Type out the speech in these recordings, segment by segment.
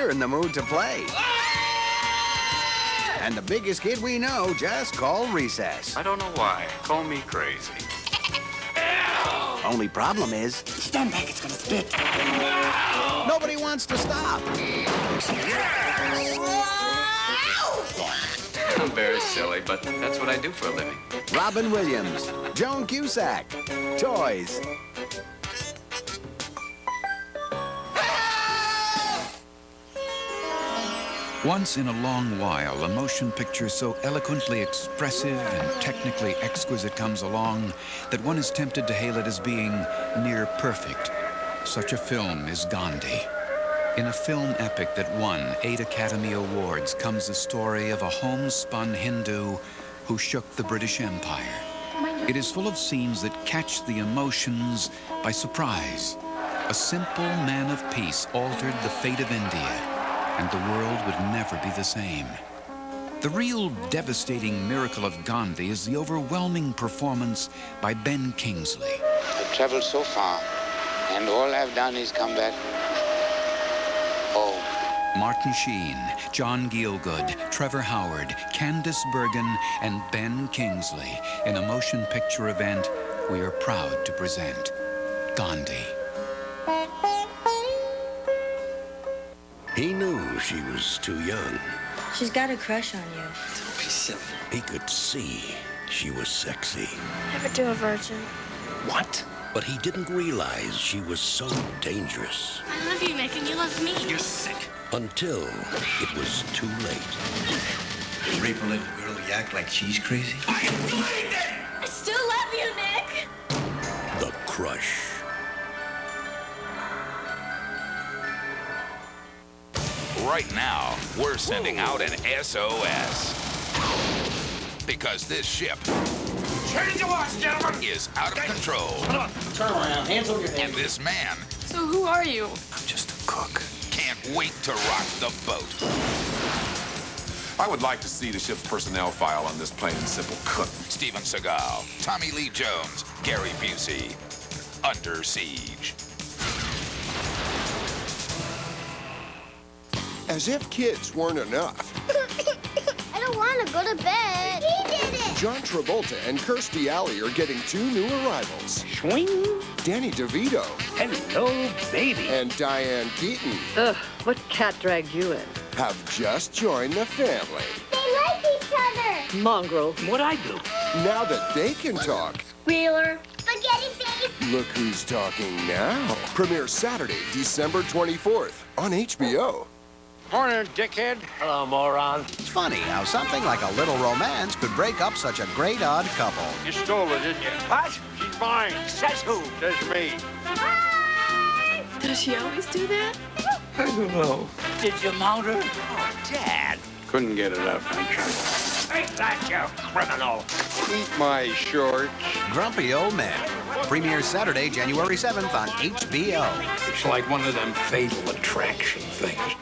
we're in the mood to play. And the biggest kid we know just called recess. I don't know why. Call me crazy. Only problem is... Stand back, it's gonna spit. Nobody wants to stop. I'm very silly, but that's what I do for a living. Robin Williams, Joan Cusack, toys. Once in a long while, a motion picture so eloquently expressive and technically exquisite comes along that one is tempted to hail it as being near perfect. Such a film is Gandhi. In a film epic that won 8 Academy Awards comes the story of a homespun Hindu who shook the British Empire. It is full of scenes that catch the emotions by surprise. A simple man of peace altered the fate of India, and the world would never be the same. The real devastating miracle of Gandhi is the overwhelming performance by Ben Kingsley. I've traveled so far, and all I've done is come back home. Martin Sheen, John Gielgud, Trevor Howard, Candice Bergen, and Ben Kingsley in a motion picture event we are proud to present, Gandhi. He knew she was too young. She's got a crush on you. Don't be silly. He could see she was sexy. Never do a virgin. What? But he didn't realize she was so dangerous. I love you, Nick, and you love me. You're sick. Until it was too late. You rape a little girl, you act like she's crazy? I still love you, Nick. The crush. Right now, we're sending out an SOS. Because this ship... Change the watch, gentlemen! ...is out of control. Come on, turn around, hands over your head. And this man... So who are you? I'm just a cook. Can't wait to rock the boat. I would like to see the ship's personnel file on this plain and simple cook. Steven Seagal, Tommy Lee Jones, Gary Busey. Under Siege. As if kids weren't enough. I don't want to go to bed. He did it! John Travolta and Kirstie Alley are getting 2 new arrivals. Swing. Danny DeVito. Hello, baby. And Diane Keaton. Ugh, what cat dragged you in? Have just joined the family. They like each other. Mongrel. What'd I do? Now that they can talk. Wheeler. Spaghetti face. Look who's talking now. Premieres Saturday, December 24th on HBO. Morning, dickhead. Hello, moron. It's funny how something like a little romance could break up such a great odd couple. You stole her, didn't you? What? She's mine. Says who? Says me. Hi! Does she always do that? I don't know. Did you mount her? Oh, Dad. Couldn't get it up, I'm trying. Take that, you criminal. Eat my shorts. Grumpy Old Men. Premieres Saturday, January 7th on HBO. It's like one of them fatal attraction things.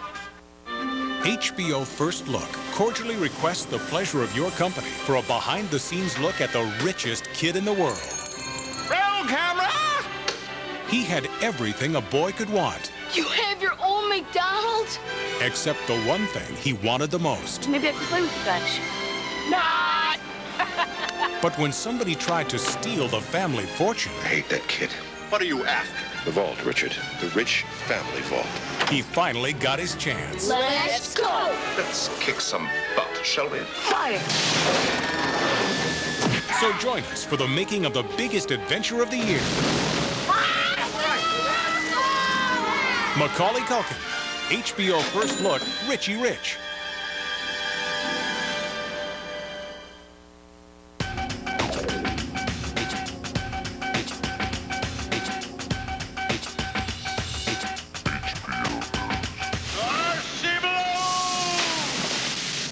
HBO First Look cordially requests the pleasure of your company for a behind-the-scenes look at the richest kid in the world. Roll camera! He had everything a boy could want, You have your own McDonald's? except the one thing he wanted the most. Maybe I can play with the bench. Not! But when somebody tried to steal the family fortune, I hate that kid. What are you after? The vault, Richard. The rich family vault. he finally got his chance. Let's go! Let's kick some butt, shall we? Fire! So join us for the making of the biggest adventure of the year. Macaulay Culkin, HBO First Look, Richie Rich.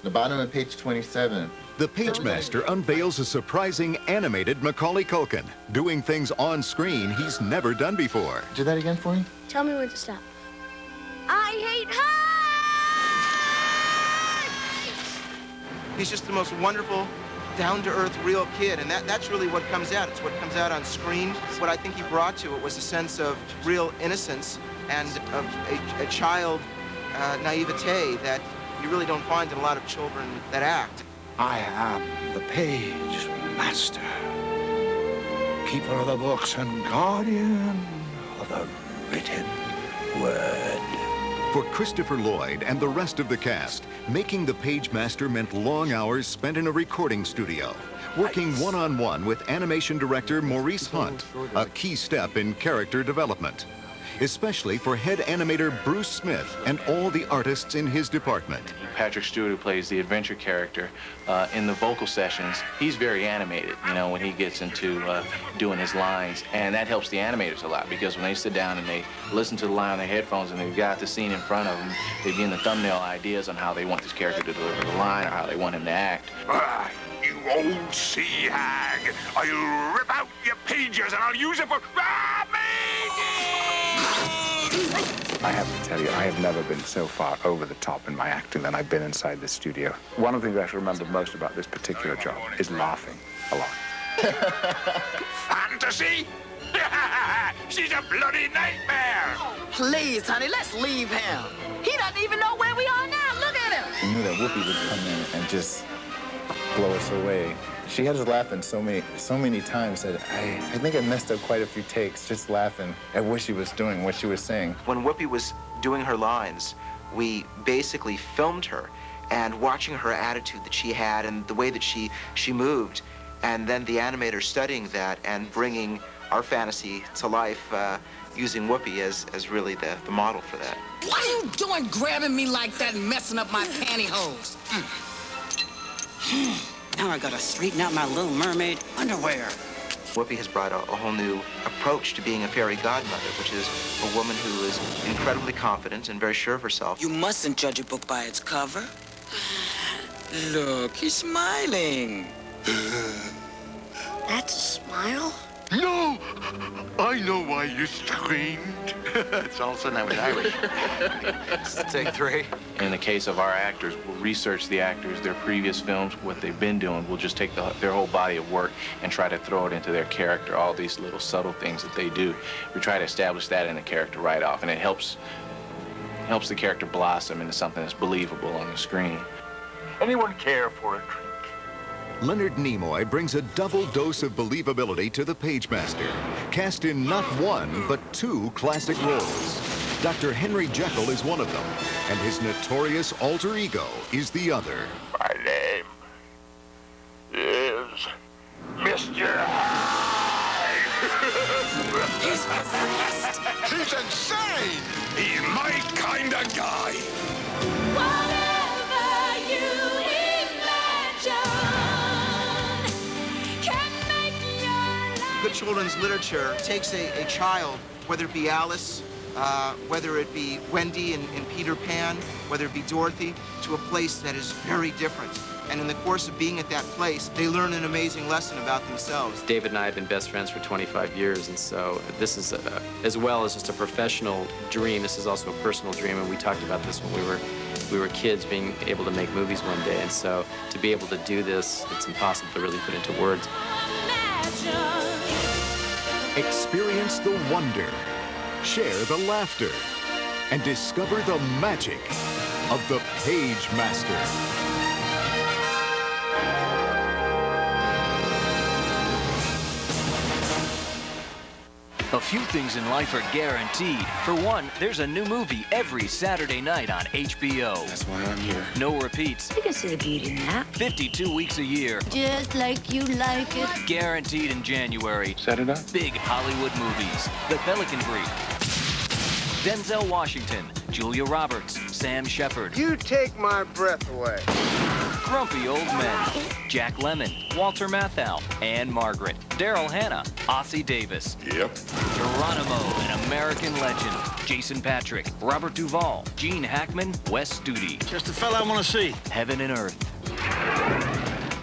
The bottom of page 27. The Pagemaster unveils a surprising animated Macaulay Culkin, doing things on screen he's never done before. Do that again for me? Tell me when to stop. I hate heights! He's just the most wonderful, down-to-earth, real kid, and that's really what comes out. It's what comes out on screen. What I think he brought to it was a sense of real innocence and of a child naivete that you really don't find in a lot of children that act. I am the Pagemaster, keeper of the books and guardian of the written word. For Christopher Lloyd and the rest of the cast, making the Pagemaster meant long hours spent in a recording studio, working one-on-one with animation director Maurice Hunt, a key step in character development, especially for head animator Bruce Smith and all the artists in his department. Patrick Stewart, who plays the adventure character, in the vocal sessions, he's very animated, you know, when he gets into doing his lines. And that helps the animators a lot, because when they sit down and they listen to the line on their headphones and they've got the scene in front of them, they begin the thumbnail ideas on how they want this character to deliver the line or how they want him to act. You old sea hag! I'll rip out your pages and I'll use it for... I have to tell you, I have never been so far over the top in my acting than I've been inside this studio. One of the things I remember most about this particular job is laughing a lot. Fantasy? She's a bloody nightmare! Please, honey, let's leave him. He doesn't even know where we are now. Look at him. We knew that Whoopi would come in and just blow us away. She had us laughing so many times that I think I messed up quite a few takes just laughing at what she was doing, what she was saying. When Whoopi was doing her lines, we basically filmed her and watching her attitude that she had and the way that she moved, and then the animator studying that and bringing our fantasy to life using Whoopi as really the model for that. What are you doing grabbing me like that and messing up my pantyhose? Now I gotta straighten out my Little Mermaid underwear. Whoopi has brought a whole new approach to being a fairy godmother, which is a woman who is incredibly confident and very sure of herself. You mustn't judge a book by its cover. Look, he's smiling. That's a smile? No! I know why you screamed. It's all of a sudden I was Irish. Take three. In the case of our actors, we'll research the actors, their previous films, what they've been doing. We'll just take their whole body of work and try to throw it into their character, all these little subtle things that they do. We try to establish that in the character right off, and it helps the character blossom into something that's believable on the screen. Anyone care for a drink? Leonard Nimoy brings a double dose of believability to the Pagemaster, cast in not one, but two classic roles. Dr. Henry Jekyll is one of them, and his notorious alter ego is the other. My name is Mr. Hyde. He's possessed. He's insane. He's my kind of guy. Whatever you Good children's literature takes a child, whether it be Alice, whether it be Wendy and Peter Pan, whether it be Dorothy, to a place that is very different. And in the course of being at that place, they learn an amazing lesson about themselves. David and I have been best friends for 25 years, and so this is, as well as just a professional dream, this is also a personal dream, and we talked about this when we were kids, being able to make movies one day, and so to be able to do this, it's impossible to really put into words. Experience the wonder, share the laughter, and discover the magic of the Pagemaster. A few things in life are guaranteed. For one, there's a new movie every Saturday night on HBO. That's why I'm here. No repeats. You can see the beauty in that. 52 weeks a year. Just like you like it. Guaranteed in January. Set it up. Big Hollywood movies. The Pelican Brief. Denzel Washington, Julia Roberts, Sam Shepard. You take my breath away. Grumpy Old Men, Jack Lemmon, Walter Matthau, Anne Margaret, Daryl Hannah, Ossie Davis. Yep. Geronimo, an American legend, Jason Patrick, Robert Duvall, Gene Hackman, Wes Studi. Just the fella I want to see. Heaven and Earth.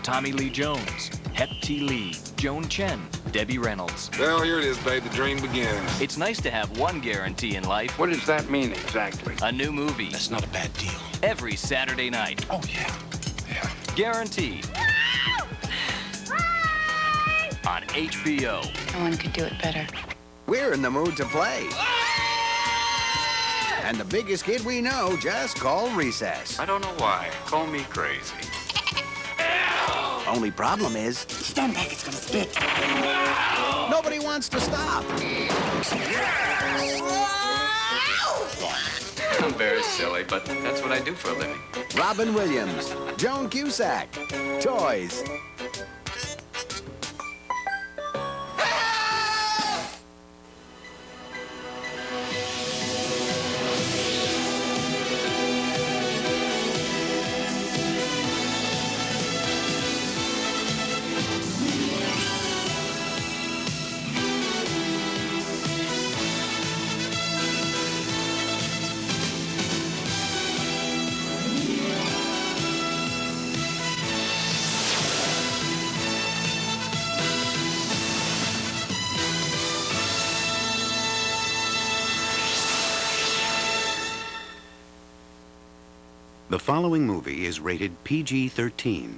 Tommy Lee Jones, Hep T. Lee, Joan Chen, Debbie Reynolds. Well, here it is, babe. The dream begins. It's nice to have one guarantee in life. What does that mean exactly? A new movie. That's not a bad deal. Every Saturday night. Oh, yeah. Guaranteed. On HBO. No one could do it better. We're in the mood to play. And the biggest kid we know just called recess. I don't know why. Call me crazy. Only problem is... Stand back, it's gonna spit. Nobody wants to stop. I'm very silly, but that's what I do for a living. Robin Williams, Joan Cusack, toys. The following movie is rated PG-13.